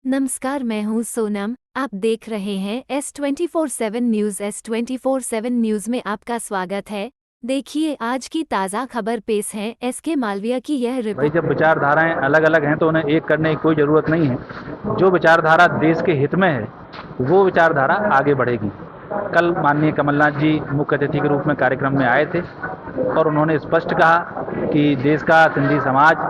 नमस्कार, मैं हूं सोनम। आप देख रहे हैं S24/7 न्यूज़। S24/7 न्यूज़ में आपका स्वागत है। देखिए आज की ताज़ा खबर पेश है SK मालविया की यह भाई, रिपोर्ट। जब विचारधाराएं अलग अलग हैं तो उन्हें एक करने की कोई ज़रूरत नहीं है। जो विचारधारा देश के हित में है वो विचारधारा आगे बढ़ेगी। कल माननीय कमलनाथ जी मुख्य अतिथि के रूप में कार्यक्रम में आए थे और उन्होंने स्पष्ट कहा कि देश का सिंधी समाज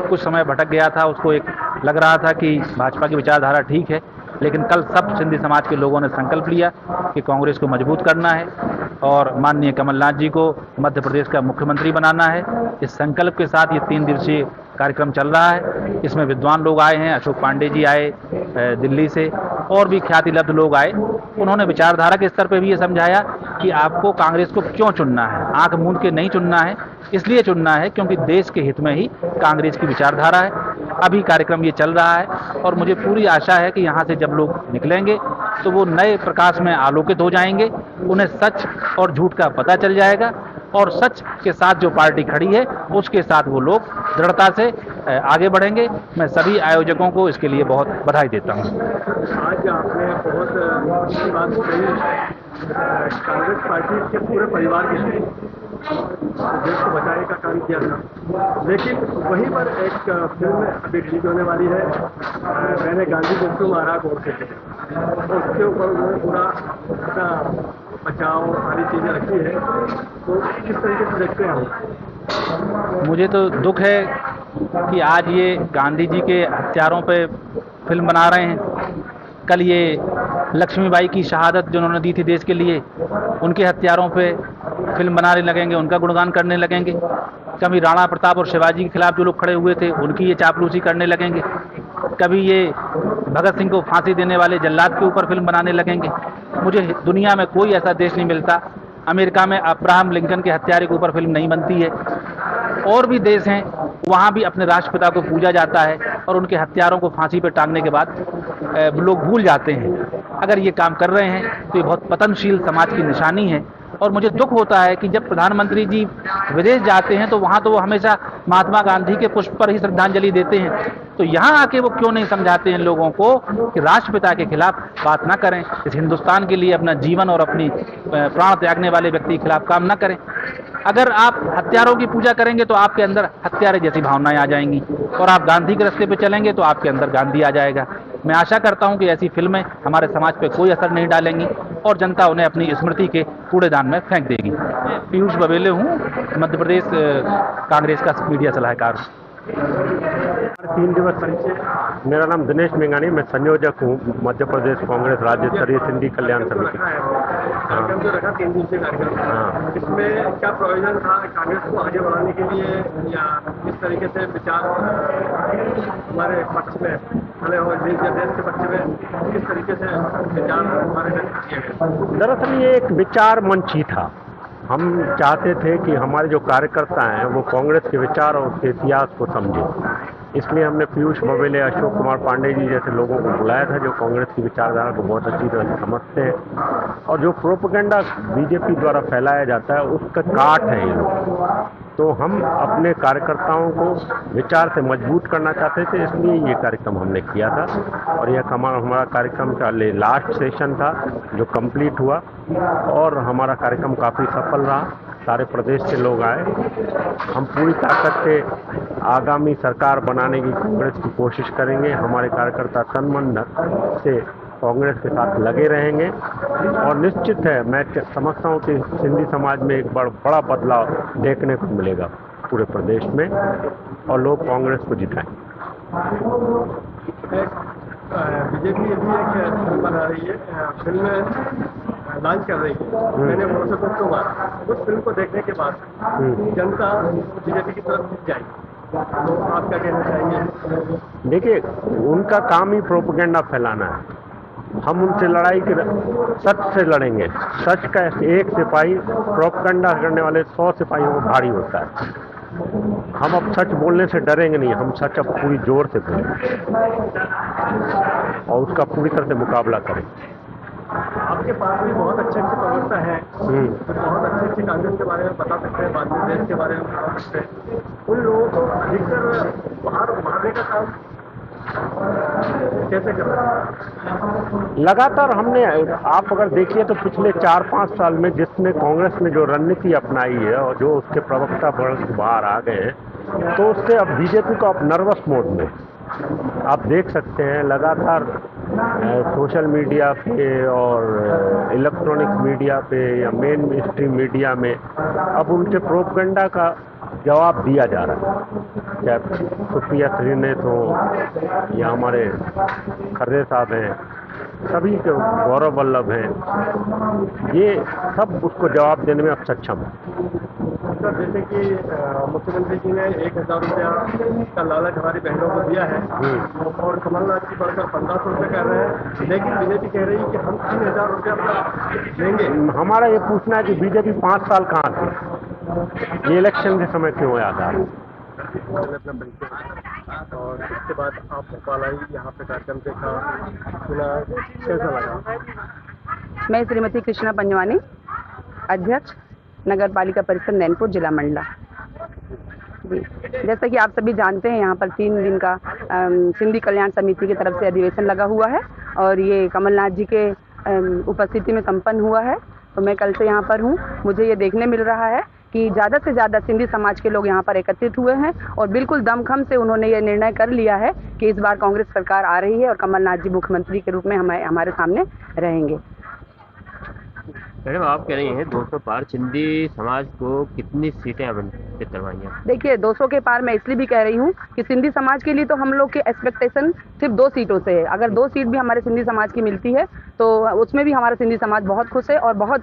कुछ समय भटक गया था। उसको एक लग रहा था कि भाजपा की विचारधारा ठीक है, लेकिन कल सब सिंधी समाज के लोगों ने संकल्प लिया कि कांग्रेस को मजबूत करना है और माननीय कमलनाथ जी को मध्य प्रदेश का मुख्यमंत्री बनाना है। इस संकल्प के साथ ये 3 दिवसीय कार्यक्रम चल रहा है। इसमें विद्वान लोग आए हैं, अशोक पांडे जी आए दिल्ली से, और भी ख्याति लब्ध लोग आए। उन्होंने विचारधारा के स्तर पर भी ये समझाया कि आपको कांग्रेस को क्यों चुनना है। आंख मूंद के नहीं चुनना है, इसलिए चुनना है क्योंकि देश के हित में ही कांग्रेस की विचारधारा है। अभी कार्यक्रम ये चल रहा है और मुझे पूरी आशा है कि यहाँ से जब लोग निकलेंगे तो वो नए प्रकाश में आलोकित हो जाएंगे। उन्हें सच और झूठ का पता चल जाएगा और सच के साथ जो पार्टी खड़ी है उसके साथ वो लोग दृढ़ता से आगे बढ़ेंगे। मैं सभी आयोजकों को इसके लिए बहुत बधाई देता हूँ। आज आपने बहुत अच्छी बात कही। कांग्रेस पार्टी के पूरे परिवार के लिए देश को बचाने का काम किया था, लेकिन वहीं पर एक फिल्म अभी रिलीज होने वाली है, मैंने गांधी को क्यों मारा गौर से, उसके ऊपर उन्होंने पूरा अपना बचाव सारी चीज़ें रखी है। तो किस तरीके से देखते हैं हम? मुझे तो दुख है कि आज ये गांधी जी के हत्यारों पे फिल्म बना रहे हैं। कल ये लक्ष्मीबाई की शहादत जो उन्होंने दी थी देश के लिए, उनके हत्यारों पे फिल्म बनाने लगेंगे, उनका गुणगान करने लगेंगे। कभी राणा प्रताप और शिवाजी के खिलाफ जो लोग खड़े हुए थे उनकी ये चापलूसी करने लगेंगे। कभी ये भगत सिंह को फांसी देने वाले जल्लाद के ऊपर फिल्म बनाने लगेंगे। मुझे दुनिया में कोई ऐसा देश नहीं मिलता, अमेरिका में अब्राहम लिंकन के हत्यारे के ऊपर फिल्म नहीं बनती है। और भी देश हैं वहाँ भी अपने राष्ट्रपिता को पूजा जाता है और उनके हत्यारों को फांसी पर टांगने के बाद लोग भूल जाते हैं। अगर ये काम कर रहे हैं तो ये बहुत पतनशील समाज की निशानी है। और मुझे दुख होता है कि जब प्रधानमंत्री जी विदेश जाते हैं तो वहाँ तो वो हमेशा महात्मा गांधी के पुष्प पर ही श्रद्धांजलि देते हैं, तो यहाँ आके वो क्यों नहीं समझाते हैं लोगों को कि राष्ट्रपिता के खिलाफ बात ना करें, इस हिंदुस्तान के लिए अपना जीवन और अपनी प्राण त्यागने वाले व्यक्ति के खिलाफ काम ना करें। अगर आप हत्यारों की पूजा करेंगे तो आपके अंदर हत्यारे जैसी भावनाएं आ जाएंगी और आप गांधी के रास्ते पे चलेंगे तो आपके अंदर गांधी आ जाएगा। मैं आशा करता हूं कि ऐसी फिल्में हमारे समाज पे कोई असर नहीं डालेंगी और जनता उन्हें अपनी स्मृति के कूड़ेदान में फेंक देगी। पीयूष बबेले हूँ, मध्य प्रदेश कांग्रेस का मीडिया सलाहकार। 3 दिवस परिचय। मेरा नाम दिनेश मेंगानी, मैं संयोजक हूँ मध्य प्रदेश कांग्रेस राज्य स्तरीय सिंधी कल्याण समिति। कार्यक्रम जो रखा 3 दिवसीय कार्यक्रम, हाँ। इसमें क्या प्रोविजन था कांग्रेस को आगे बढ़ाने के लिए, या किस तरीके से विचार हमारे पक्ष में खड़े हो, देश के पक्ष में किस तरीके से विचार हमारे व्यक्त किए गए? दरअसल ये एक विचार मंच ही था। हम चाहते थे कि हमारे जो कार्यकर्ता हैं वो कांग्रेस के विचार और उसके इतिहास को समझें। इसलिए हमने पीयूष बबेले, अशोक कुमार पांडे जी जैसे लोगों को बुलाया था जो कांग्रेस की विचारधारा को बहुत अच्छी तरह से समझते हैं। और जो प्रोपेगेंडा बीजेपी द्वारा फैलाया जाता है उसका काट है ये लोग। तो हम अपने कार्यकर्ताओं को विचार से मजबूत करना चाहते थे, इसलिए ये कार्यक्रम हमने किया था। और यह हमारा कार्यक्रम का लास्ट सेशन था जो कंप्लीट हुआ और हमारा कार्यक्रम काफ़ी सफल रहा। सारे प्रदेश से लोग आए। हम पूरी ताकत से आगामी सरकार बनाने की कांग्रेस की कोशिश करेंगे। हमारे कार्यकर्ता तन मन से कांग्रेस के साथ लगे रहेंगे और निश्चित है मैं समझता हूँ कि सिंधी समाज में एक बड़ा बदलाव देखने को मिलेगा पूरे प्रदेश में और लोग कांग्रेस को जिताएंगे। बीजेपी भी एक फिल्म बना रही है, फिल्म लॉन्च कर रही है, मैंने भरोसा को क्यों मारा। उस फिल्म को देखने के बाद जनता बीजेपी की तरफ जाएगी, तो आप क्या कहना चाहेंगे? देखिए, उनका काम ही प्रोपेगेंडा फैलाना है। हम उनसे लड़ाई के सच से लड़ेंगे। सच का एक सिपाही प्रोपेगेंडा करने वाले 100 सिपाहियों को भारी होता है। हम अब सच बोलने से डरेंगे नहीं, हम सच अब पूरी जोर से बोलेंगे और उसका पूरी तरह से मुकाबला करेंगे। आपके पास भी बहुत अच्छे प्रवक्ता हैं, बहुत अच्छे कांग्रेस के बारे में बता सकते हैं, बाद में देश के बारे में बता सकते हैं। उन लोगों को अधिकतर बाहर मारने का काम कैसे कर रहे हैं? लगातार हमने, आप अगर देखिए तो पिछले 4-5 साल में जिसने कांग्रेस ने जो रणनीति अपनाई है और जो उसके प्रवक्ता बाहर आ गए हैं, तो उससे अब बीजेपी को अब नर्वस मोड में आप देख सकते हैं। लगातार सोशल मीडिया पे और इलेक्ट्रॉनिक मीडिया पे या मेन स्ट्रीम मीडिया में अब उनके प्रोपगंडा का जवाब दिया जा रहा है। चाहे सुप्रिया श्रीनेत हो या हमारे खर्रे साहब हैं, सभी के गौरव वल्लभ हैं, ये सब उसको जवाब देने में अब सक्षम है। सर, जैसे कि मुख्यमंत्री जी ने 1,000 रुपया का लालच हमारी बहनों को दिया है और कमलनाथ जी बढ़कर 1,500 रुपये कह रहे हैं, लेकिन बीजेपी कह रही है कि हम 3,000 रुपया देंगे। हमारा ये पूछना है कि बीजेपी 5 साल कहाँ थी, ये इलेक्शन के समय क्यों याद आ रहा है? अपना परिचय और इसके बाद आप भोपाल आई, यहाँ पे कार्यक्रम देखा, सुना, कैसा लगा? मैं श्रीमती कृष्णा पंजवानी, अध्यक्ष नगर पालिका परिषद नैनपुर, जिला मंडला। जी, जैसा कि आप सभी जानते हैं, यहाँ पर 3 दिन का सिंधी कल्याण समिति की तरफ से अधिवेशन लगा हुआ है और ये कमलनाथ जी के उपस्थिति में संपन्न हुआ है। तो मैं कल से यहाँ पर हूँ। मुझे ये देखने मिल रहा है कि ज़्यादा से ज़्यादा सिंधी समाज के लोग यहाँ पर एकत्रित हुए हैं और बिल्कुल दमखम से उन्होंने ये निर्णय कर लिया है कि इस बार कांग्रेस सरकार आ रही है और कमलनाथ जी मुख्यमंत्री के रूप में हमारे सामने रहेंगे। मैडम, आप कह रही हैं 200 पार सिंधी समाज को कितनी सीटें आवंटित करवाई हैं? देखिए, 200 के पार मैं इसलिए भी कह रही हूँ कि सिंधी समाज के लिए तो हम लोग के एक्सपेक्टेशन सिर्फ 2 सीटों से है। अगर 2 सीट भी हमारे सिंधी समाज की मिलती है तो उसमें भी हमारा सिंधी समाज बहुत खुश है और बहुत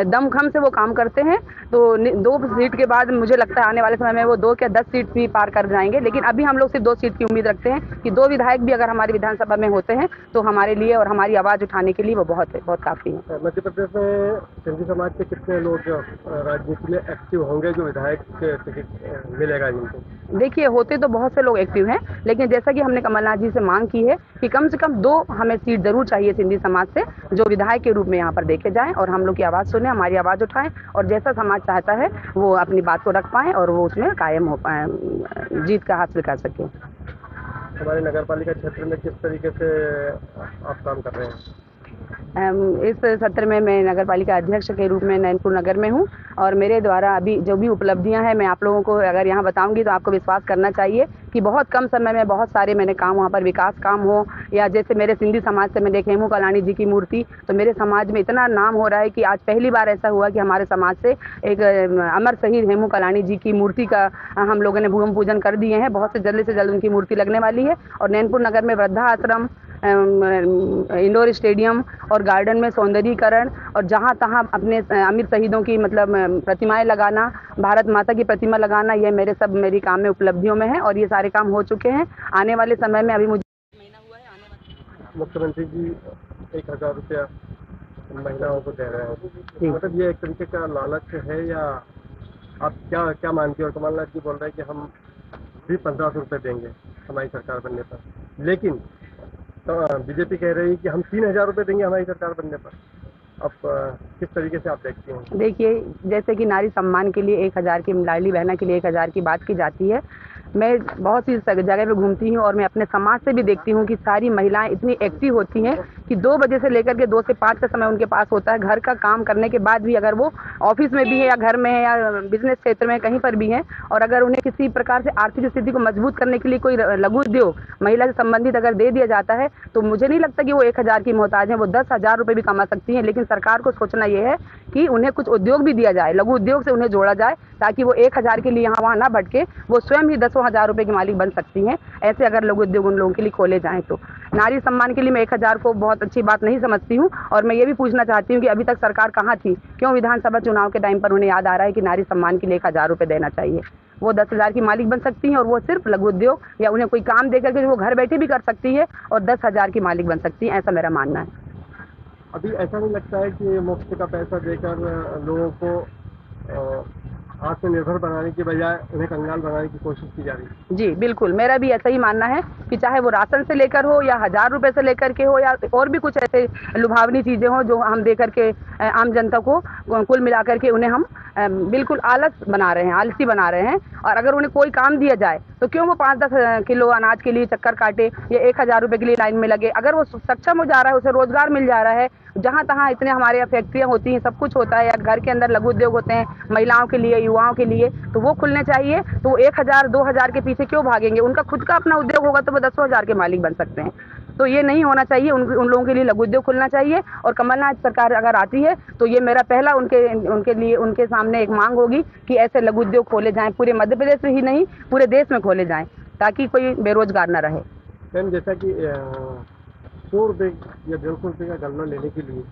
दमखम से वो काम करते हैं। तो 2 सीट के बाद मुझे लगता है आने वाले समय में वो 2 या 10 सीट भी पार कर जाएंगे, लेकिन अभी हम लोग सिर्फ 2 सीट की उम्मीद रखते हैं कि 2 विधायक भी अगर हमारी विधानसभा में होते हैं तो हमारे लिए और हमारी आवाज़ उठाने के लिए वो बहुत काफ़ी है। मध्य प्रदेश में सिंधी समाज के कितने लोग राजनीति में एक्टिव होंगे जो विधायक टिकट मिलेगा जिनको? देखिए, होते तो बहुत से लोग एक्टिव हैं, लेकिन जैसा कि हमने कमलनाथ जी से मांग की है कि कम से कम 2 हमें सीट जरूर चाहिए सिंधी समाज से, जो विधायक के रूप में यहाँ पर देखे जाएं और हम लोग की आवाज़ सुने, हमारी आवाज़ उठाएं और जैसा समाज चाहता है वो अपनी बात को रख पाएं और वो उसमें कायम हो पाए, जीत का हासिल कर सकें। हमारे नगर पालिका क्षेत्र में किस तरीके से आप काम कर रहे हैं? इस सत्र में मैं नगर पालिका अध्यक्ष के रूप में नैनपुर नगर में हूं और मेरे द्वारा अभी जो भी उपलब्धियां हैं मैं आप लोगों को अगर यहां बताऊंगी तो आपको विश्वास करना चाहिए कि बहुत कम समय में बहुत सारे मैंने काम वहां पर विकास काम हो, या जैसे मेरे सिंधी समाज से मैंने हेमू कालानी जी की मूर्ति, तो मेरे समाज में इतना नाम हो रहा है कि आज पहली बार ऐसा हुआ कि हमारे समाज से एक अमर शहीद हेमू कालानी जी की मूर्ति का हम लोगों ने भूमि पूजन कर दिए हैं। बहुत से जल्द उनकी मूर्ति लगने वाली है और नैनपुर नगर में वृद्धा आश्रम, इंडोर स्टेडियम और गार्डन में सौंदर्यीकरण और जहाँ तहाँ अपने अमर शहीदों की मतलब प्रतिमाएं लगाना, भारत माता की प्रतिमा लगाना, ये मेरी काम में उपलब्धियों में है और ये सारे काम हो चुके हैं। आने वाले समय में अभी मुझे मुख्यमंत्री जी 1,000 रुपया महिलाओं को दे रहे हैं, मतलब ये एक तरीके का लालच है या आप क्या मानती हो? और कमलनाथ जी बोल रहे हैं कि हम भी 1,500 रुपये देंगे हमारी सरकार बनने पर, लेकिन तो बीजेपी कह रही है कि हम 3,000 रुपये देंगे हमारी सरकार बनने पर। अब किस तरीके से आप देखते हैं? देखिए, जैसे कि नारी सम्मान के लिए 1,000 की, लाडली बहना के लिए 1,000 की बात की जाती है। मैं बहुत सी जगह पे घूमती हूँ और मैं अपने समाज से भी देखती हूँ कि सारी महिलाएं इतनी एक्टिव होती हैं कि 2 बजे से लेकर के 2 से 5 का समय उनके पास होता है। घर का काम करने के बाद भी अगर वो ऑफिस में भी है या घर में है या बिजनेस क्षेत्र में कहीं पर भी हैं और अगर उन्हें किसी प्रकार से आर्थिक स्थिति को मजबूत करने के लिए कोई लघु उद्योग महिला से संबंधित अगर दे दिया जाता है तो मुझे नहीं लगता कि वो 1,000 की मोहताज है, वो 10,000 रुपये भी कमा सकती हैं। लेकिन सरकार को सोचना ये है कि उन्हें कुछ उद्योग भी दिया जाए, लघु उद्योग से उन्हें जोड़ा जाए, ताकि वो 1,000 के लिए यहाँ वहाँ ना भटके, वो स्वयं ही 10,000 रुपये की मालिक बन सकती हैं। ऐसे अगर लघु उद्योग उन लोगों के लिए खोले जाएं तो नारी सम्मान के लिए मैं 1,000 को बहुत अच्छी बात नहीं समझती हूँ। और मैं ये भी पूछना चाहती हूँ कि अभी तक सरकार कहाँ थी? क्यों विधानसभा चुनाव के टाइम पर उन्हें याद आ रहा है कि नारी सम्मान के लिए 1,000 रुपये देना चाहिए? वो 10,000 की मालिक बन सकती हैं और वो सिर्फ लघु उद्योग या उन्हें कोई काम दे करके वो घर बैठे भी कर सकती है और 10,000 की मालिक बन सकती है, ऐसा मेरा मानना है। अभी ऐसा नहीं लगता है कि मुफ्त का पैसा देकर लोगों को आत्मनिर्भर बनाने की बजाय उन्हें कंगाल बनाने की कोशिश की जा रही है? जी बिल्कुल, मेरा भी ऐसा ही मानना है कि चाहे वो राशन से लेकर हो या 1,000 रुपये से लेकर के हो या और भी कुछ ऐसे लुभावनी चीज़ें हो जो हम दे करके आम जनता को कुल मिलाकर के उन्हें हम बिल्कुल आलसी बना रहे हैं। और अगर उन्हें कोई काम दिया जाए तो क्यों वो 5-10 किलो अनाज के लिए चक्कर काटे या 1,000 रुपये के लिए लाइन में लगे। अगर वो सक्षम हो जा रहा है, उसे रोजगार मिल जा रहा है, जहाँ तहाँ इतने हमारे यहाँ फैक्ट्रियाँ होती हैं, सब कुछ होता है, या घर के अंदर लघु उद्योग होते हैं महिलाओं के लिए, युवाओं के लिए, तो वो खुलने चाहिए। तो वो 1,000-2,000 के पीछे क्यों भागेंगे? उनका खुद का अपना उद्योग होगा तो वो 10,000 के मालिक बन सकते हैं। तो ये नहीं होना चाहिए। उन लोगों के लिए लघु उद्योग खुलना चाहिए। और कमलनाथ सरकार अगर आती है तो ये मेरा पहला उनके सामने एक मांग होगी कि ऐसे लघु उद्योग खोले जाएं, पूरे मध्य प्रदेश में ही नहीं पूरे देश में खोले जाएं, ताकि कोई बेरोजगार न रहे। मैम, जैसा कि 100 रुपये या 150 रुपये का गन्ना लेने के लिए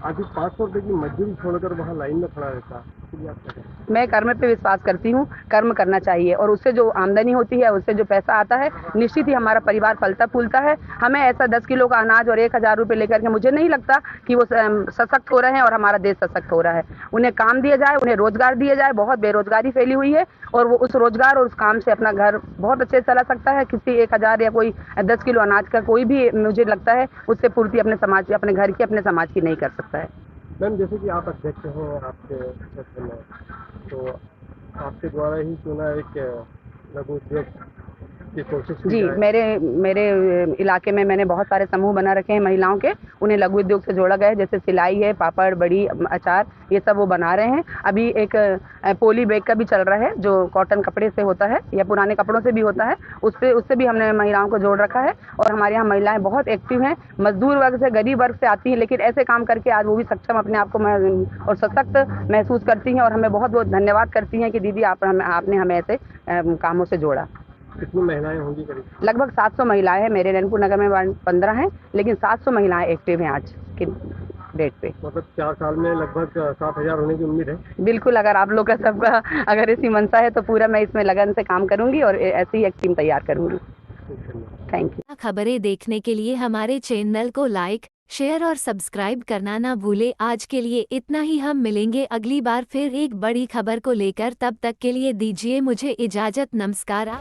आदमी 500 रुपये की मजदूरी छोड़कर वहाँ लाइन में खड़ा रहता है, इसलिए आप क्या करें? मैं कर्म पे विश्वास करती हूँ, कर्म करना चाहिए, और उससे जो आमदनी होती है, उससे जो पैसा आता है, निश्चित ही हमारा परिवार फलता फूलता है। हमें ऐसा 10 किलो का अनाज और 1,000 रुपये लेकर के मुझे नहीं लगता कि वो सशक्त हो रहे हैं और हमारा देश सशक्त हो रहा है। उन्हें काम दिया जाए, उन्हें रोजगार दिया जाए। बहुत बेरोजगारी फैली हुई है और वो उस रोजगार और उस काम से अपना घर बहुत अच्छे से चला सकता है। किसी 1,000 या कोई 10 किलो अनाज का कोई भी, मुझे लगता है, उससे पूर्ति अपने समाज की, अपने घर की, अपने समाज की नहीं कर सकता है। मैम, जैसे कि आप अध्यक्ष हैं आपके क्षेत्र में, तो आपके द्वारा ही क्यों ना एक लघु उद्योग की कोशिश की जी, जाए? मेरे इलाके में मैंने बहुत सारे समूह बना रखे हैं महिलाओं के, उन्हें लघु उद्योग से जोड़ा गया है। जैसे सिलाई है, पापड़, बड़ी, अचार, ये सब वो बना रहे हैं। अभी एक पोली बैग का भी चल रहा है जो कॉटन कपड़े से होता है या पुराने कपड़ों से भी होता है, उससे भी हमने महिलाओं को जोड़ रखा है। और हमारे यहाँ महिलाएं बहुत एक्टिव हैं, मजदूर वर्ग से, गरीब वर्ग से आती हैं, लेकिन ऐसे काम करके आज वो भी सक्षम अपने आप को और सशक्त महसूस करती हैं और हमें बहुत बहुत धन्यवाद करती हैं कि दीदी आपने हमें ऐसे कामों से जोड़ा। कितनी महिलाएं होंगी करीब? लगभग 700 महिलाएं हैं। मेरे नैनपुर नगर में 15 हैं, लेकिन 700 महिलाएं एक्टिव हैं आज की डेट पे। मतलब 4 साल में लगभग 7,000 होने की उम्मीद है? बिल्कुल, अगर आप लोग का सबका अगर ऐसी मंशा है तो पूरा मैं इसमें लगन से काम करूंगी और ऐसी ही एक टीम तैयार करूंगी। Thank you. खबरें देखने के लिए हमारे चैनल को लाइक, शेयर और सब्सक्राइब करना ना भूले। आज के लिए इतना ही, हम मिलेंगे अगली बार फिर एक बड़ी खबर को लेकर। तब तक के लिए दीजिए मुझे इजाजत। नमस्कार।